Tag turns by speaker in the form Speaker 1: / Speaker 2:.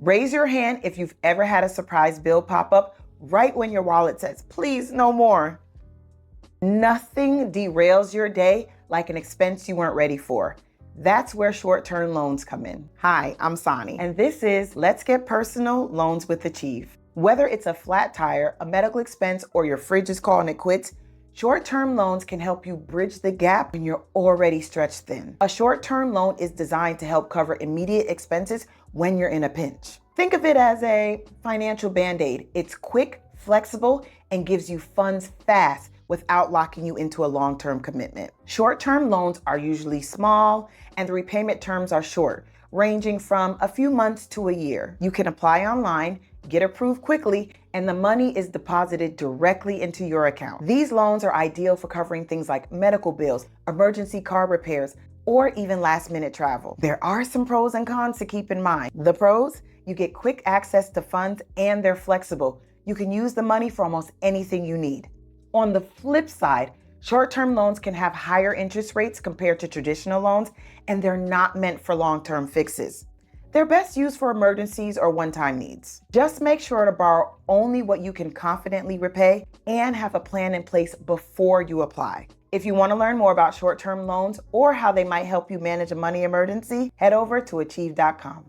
Speaker 1: Raise your hand if you've ever had a surprise bill pop up right when your wallet says, please, no more. Nothing derails your day like an expense you weren't ready for. That's where short-term loans come in. Hi, I'm Sani, and this is Let's Get Personal Loans with Achieve. Whether it's a flat tire, a medical expense, or your fridge is calling it quits, short-term loans can help you bridge the gap when you're already stretched thin. A short-term loan is designed to help cover immediate expenses when you're in a pinch. Think of it as a financial band-aid. It's quick, flexible, and gives you funds fast without locking you into a long-term commitment. Short-term loans are usually small and the repayment terms are short, ranging from a few months to a year. You can apply online, get approved quickly, and the money is deposited directly into your account. These loans are ideal for covering things like medical bills, emergency car repairs, or even last-minute travel. There are some pros and cons to keep in mind. The pros, you get quick access to funds and they're flexible. You can use the money for almost anything you need. On the flip side, short-term loans can have higher interest rates compared to traditional loans, and they're not meant for long-term fixes. They're best used for emergencies or one-time needs. Just make sure to borrow only what you can confidently repay and have a plan in place before you apply. If you want to learn more about short-term loans or how they might help you manage a money emergency, head over to achieve.com.